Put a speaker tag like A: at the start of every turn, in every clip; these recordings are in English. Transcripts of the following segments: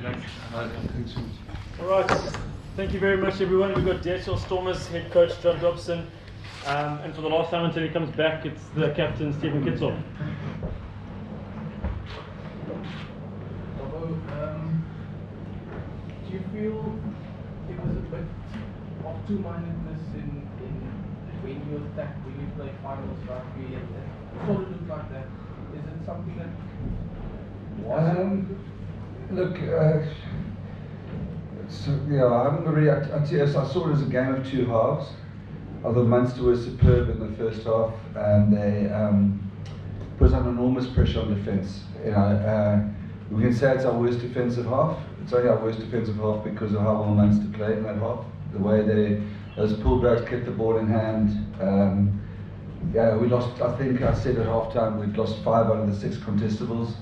A: Thanks.
B: All right, thank you very much, everyone. We've got DHL Stormers head coach John Dobson, and for the last time until he comes back, it's the captain Stephen Kitzel.
C: Do you feel it was a bit of two-mindedness in when you attack, when you play finals rugby? It sort of looked like that. Is it something that was?
A: Look, I haven't really. I'd say I saw it as a game of two halves. Although Munster was superb in the first half, and they put on enormous pressure on defence. We can say it's our worst defensive half. It's only our worst defensive half because of how well Munster played in that half. The way those pullbacks kept the ball in hand. We lost. I think I said at half time we'd lost 5 out of the 6 contestables.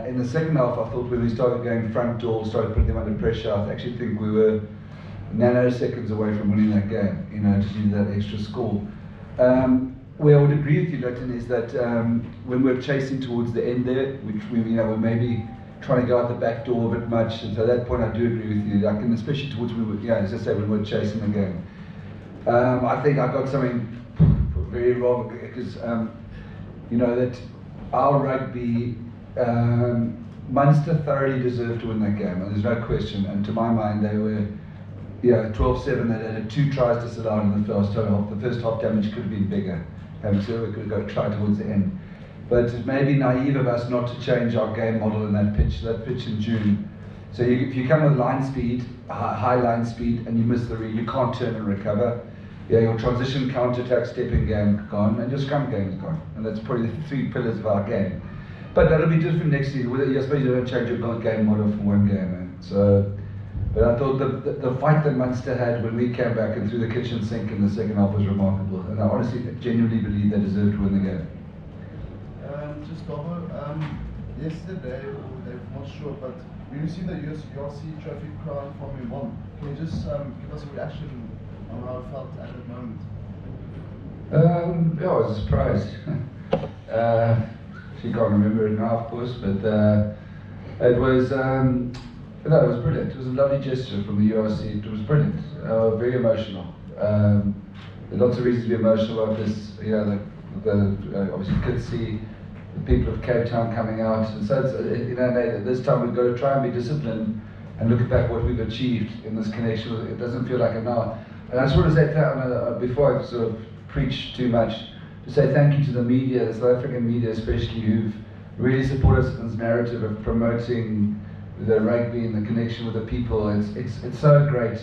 A: In the second half, I thought when we started going front door, started putting them under pressure, I actually think we were nanoseconds away from winning that game, just need that extra score. Where I would agree with you, Leighton, is that when we're chasing towards the end there, which we're maybe trying to go out the back door a bit much, and so at that point I do agree with you, especially towards as I say, when we're chasing the game. I think I got something very wrong because that our rugby, Munster thoroughly deserved to win that game, and there's no question. And to my mind, they were 12-7. They had 2 tries disallowed in the first half. The first half damage could have been bigger. Having said we could have tried towards the end. But it may be naive of us not to change our game model in that pitch in June. So if you come with line speed, high line speed, and you miss the read, you can't turn and recover. Your transition, counter-attack, stepping game gone, and your scrum game is gone. And that's probably the 3 pillars of our game. But that'll be different next season. I suppose you don't change your game model from one game. But I thought the fight that Munster had when we came back and threw the kitchen sink in the second half was remarkable. And I honestly, genuinely believe they deserved to win the game.
D: Just over, yesterday, I'm not sure, but we received the URC trophy crown from Yvonne. Can you just give us a reaction on how it felt at that moment?
A: I was surprised. She can't remember it now, of course, but it was it was brilliant. It was a lovely gesture from the URC. It was brilliant. Very emotional. There are lots of reasons to be emotional about this. Obviously kids see the people of Cape Town coming out, and so it's, this time we've got to try and be disciplined and look back what we've achieved in this connection. It doesn't feel like it now. And I just want to say before I sort of preach too much, to say thank you to the media, the South African media especially, who've really supported us in this narrative of promoting the rugby and the connection with the people. It's so great.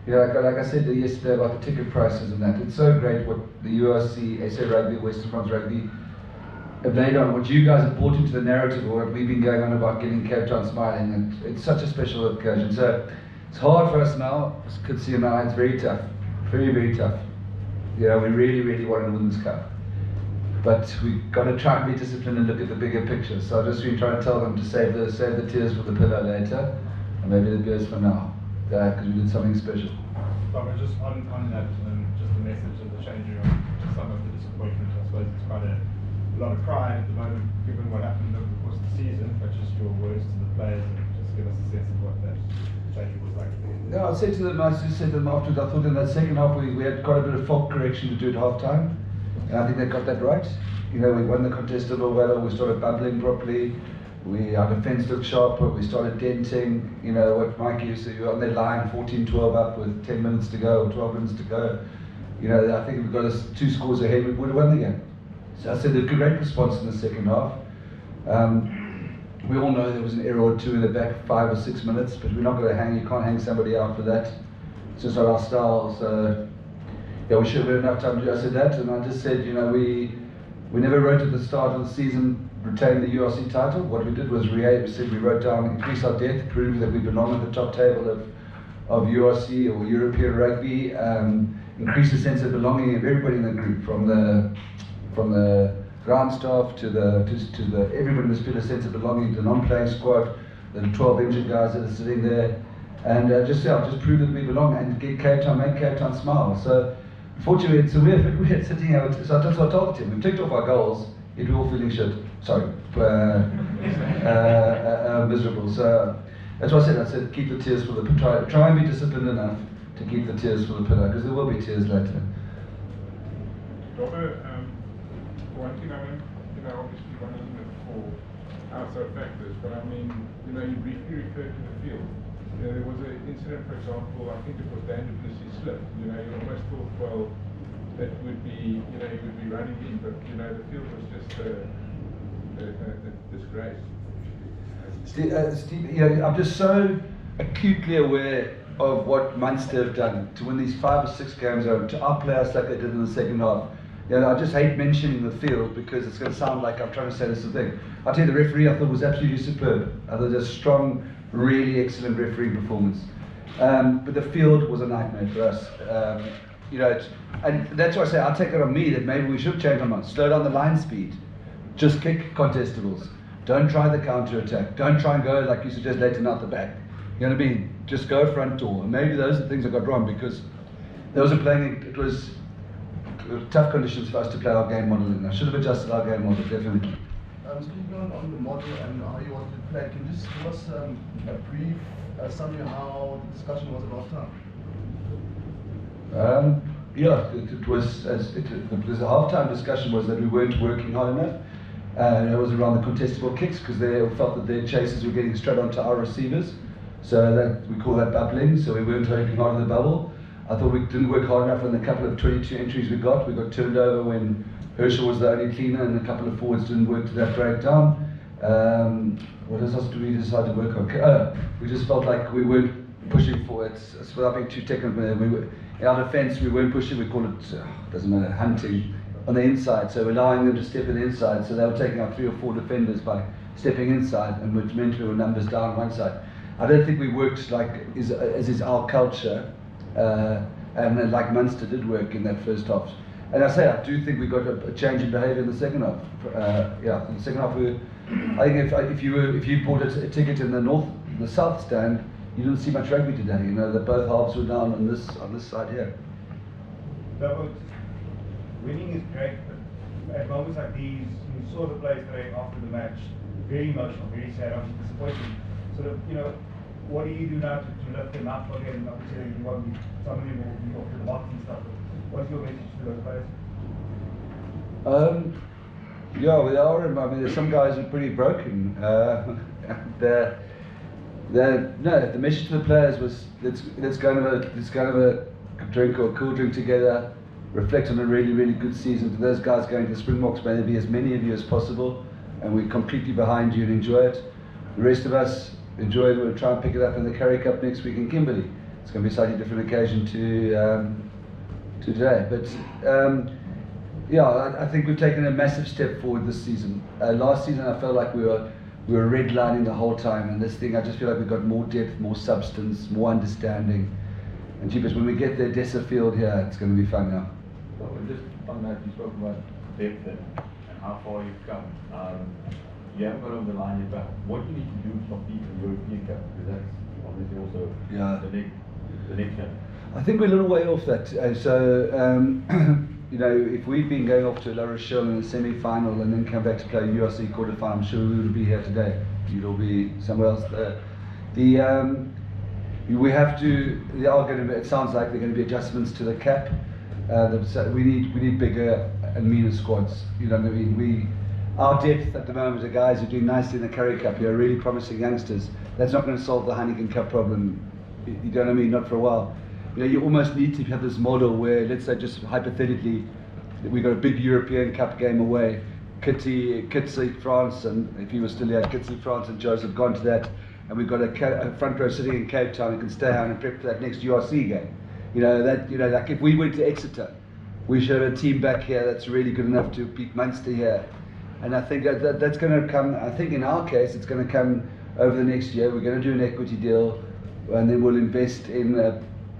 A: Like I said yesterday about the ticket prices and that, it's so great what the URC, SA Rugby, Western Province Rugby have laid on, what you guys have brought into the narrative, or what we've been going on about getting Cape Town smiling, and it's such a special occasion. So it's hard for us now, as you could see now, it's very tough, very, very tough. We really, really want to win this cup. But we've got to try and be disciplined and look at the bigger picture. So I've just been trying to tell them to save the tears for the pillow later, and maybe the beers for now, because we did something special.
E: But just on that, just the message of the changing room, just some of the disappointment. I suppose it's quite a lot of pride at the moment, given what happened over the course of the season. But just your words to the players, and just give us a sense of what that changing was like.
A: Yeah, I said to them, I just said to them afterwards, I thought in that second half we had quite a bit of fault correction to do at half time. And I think they got that right. We won the contestable well, we started bubbling properly, our defence looked sharper, we started denting, what Mike used to, you're on their line 14-12 up with 10 minutes to go, or 12 minutes to go. I think we've got us 2 scores ahead, we would have won the game. So I said a great response in the second half. We all know there was an error or 2 in the back 5 or 6 minutes, but we're not going to you can't hang somebody out for that. It's just not our style, so we should have had enough time to do. I said that, and I just said, we never wrote at the start of the season retain the URC title. What we did was we wrote down increase our depth, prove that we belong at the top table of URC or European rugby, increase the sense of belonging of everybody in the group, from the ground staff to the everybody must feel a sense of belonging to the non-playing squad, the 12 injured guys that are sitting there, and just prove that we belong and make Cape Town smile. So unfortunately, we're sitting here, so that's what I told the team. We've ticked off our goals, yet we're all feeling shit. Sorry, miserable. So That's what I said keep the tears for the try and be disciplined enough to keep the tears for the pillow, because there will be tears later.
F: Robert, one thing I mean, obviously one of the four outside factors, but I mean, you briefly referred to the field. There was an incident, for example, I think it was Daniel Blissey's slip. You almost thought, well, that would be, he would be running in, but the field was just a disgrace.
A: Steve, I'm just so acutely aware of what Munster have done to win these 5 or 6 games over, to outplay us like they did in the second half. I just hate mentioning the field because it's going to sound like I'm trying to say this thing. I'll tell you, the referee I thought was absolutely superb. I thought it was a strong, really excellent refereeing performance. But the field was a nightmare for us. And that's why I say I'll take it on me that maybe we should change our mind. Slow down the line speed. Just kick contestables. Don't try the counter attack. Don't try and go like you suggest later out the back. You know what I mean? Just go front door. And maybe those are the things I got wrong, because there was it was tough conditions for us to play our game model in. I should have adjusted our game model, definitely.
D: Speaking on the model and how you wanted to play, can you just give us a brief summary of how the discussion was at half time?
A: It was the half-time discussion was that we weren't working hard enough. It was around the contestable kicks, because they felt that their chases were getting straight onto our receivers. So that we call that bubbling. So we weren't working hard on the bubble. I thought we didn't work hard enough on the couple of 22 entries we got. We got turned over when Herschel was the only cleaner, and a couple of forwards didn't work to that breakdown. What else did we decide to work on? We just felt like we weren't pushing forwards. Without being too technical, in our defence we weren't pushing. We call it doesn't matter, hunting on the inside. So allowing them to step in the inside. So they were taking out 3 or 4 defenders by stepping inside, and which meant we were numbers down one side. I don't think we worked like as is our culture, and like Munster did work in that first half. And I do think we got a change in behaviour in the second half. In the second half, I think if you bought a ticket in the south stand, you didn't see much rugby today. That both halves were down on this side here.
E: Winning is great, but at moments like these, you saw the players today after the match, very emotional, very sad, obviously disappointed. What do you do now to lift them up again? Obviously, you want some of them will be off to the box and stuff. What's your message to those players?
A: We are. I mean, there's some guys who are pretty broken. The message to the players was let's go and have a drink or a cool drink together. Reflect on a really, really good season. To those guys going to the Springboks, may there be as many of you as possible, and we're completely behind you and enjoy it. The rest of us enjoy it. We'll try and pick it up in the Curry Cup next week in Kimberley. It's going to be a slightly different occasion to today. But I think we've taken a massive step forward this season. Last season I felt like we were redlining the whole time, and this thing I just feel like we've got more depth, more substance, more understanding. And Jeepers, when we get there, Dessa Field here, it's going to be fun now.
G: So just on that, you spoke about depth and how far you've come. You haven't got over the line yet, but what do you need to do to compete in the European Cup? Because that's obviously also the next one.
A: I think we're a little way off that. If we'd been going off to La Rochelle in the semi-final and then come back to play URC quarter-final, I'm sure we would be here today. You'd all be somewhere else there. We have to. There are going to be. It sounds like there are going to be adjustments to the cap. We need bigger and meaner squads. You know what I mean? Our depth at the moment are guys who are doing nicely in the Curry Cup. Who are really promising youngsters. That's not going to solve the Heineken Cup problem. You know what I mean? Not for a while. You almost need to have this model where, let's say, just hypothetically, we got a big European Cup game away. Kitsy, France, and if he was still here, Kitsy, France, and Joseph gone to that. And we've got a front row sitting in Cape Town and can stay down and prep for that next URC game. Like if we went to Exeter, we should have a team back here that's really good enough to beat Munster here. And I think that's going to come. I think in our case, it's going to come over the next year. We're going to do an equity deal, and then we'll invest in.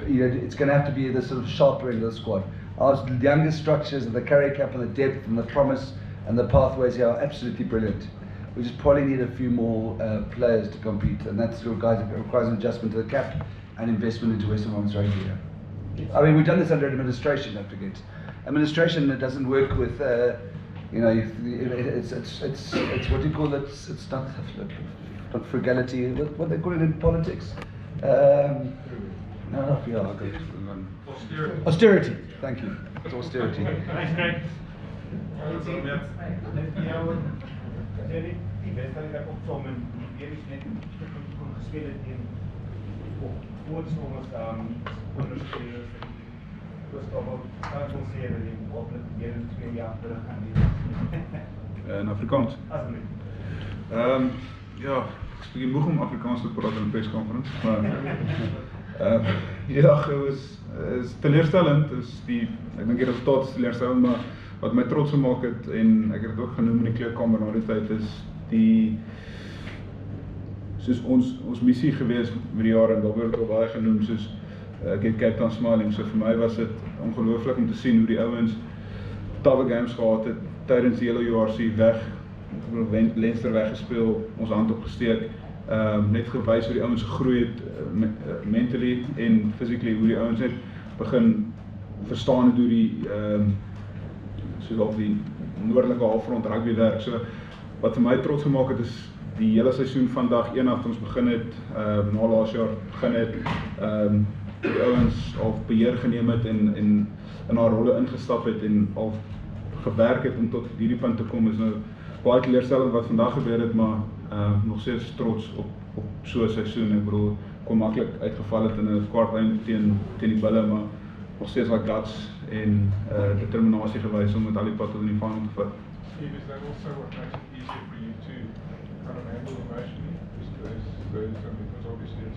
A: It's going to have to be the sort of sharper end of the squad. Our younger structures and the Curry Cup and the depth and the promise and the pathways here are absolutely brilliant. We just probably need a few more players to compete, and that requires an adjustment to the cap and investment into Western Province rugby here. I mean, we've done this under administration, don't forget. Administration that doesn't work with, it's what do you call it? It's not. not frugality, what they call it in politics. No, yeah, I got it. Austerity. Thank you. It's austerity.
B: Thanks, Craig.
E: Die wedstrijd dat opsom en weer is net kon gespeeld het in voorstomers onder spelers dus toch wel kan zeggen in hopelijk weer 2 jaar terug gaan
H: in Afrikaans. Ja, ik ben moeg om Afrikaans te praten in een persconferentie, maar ja, het is teleurstellend, dus ik denk die resultaat is teleurstellend, maar wat mij trots gemaakt het, en ik heb het ook genoemd in de kleedkamer na die tijd, is die soos ons missie geweest met die jare en daar word ook baie genoem soos ek het Cape Town Smiling, so vir my was dit ongelooflik om te sien hoe die ouens talle games gehad het tydens die hele URC weg, Munster weggespeel, ons hand opgesteek, net gewys hoe die ouens gegroei het mentally en physically, hoe die ouens net begin verstaan het hoe die soos op die noordelike halfrond rugby werk. So wat vir my trots gemaak het is die hele seisoen van dag 1 af ons begin het, na laas jaar begin het, die ouens al beheer geneem het en in haar rolle ingestap het en al gewerk het om tot hierdie punt te kom, is nou baie teleurstellend wat vandag gebeur het, maar nog steeds trots op so 'n seisoen. Ek bedoel, kon maklik uitgeval het in 'n kwart eind teen die Bulle, maar nog steeds like guts en determinasie gewys om met al die pad tot in die final te vat.
F: Steve, is that also what makes it easier for you to kind of handle emotionally? Because obviously it's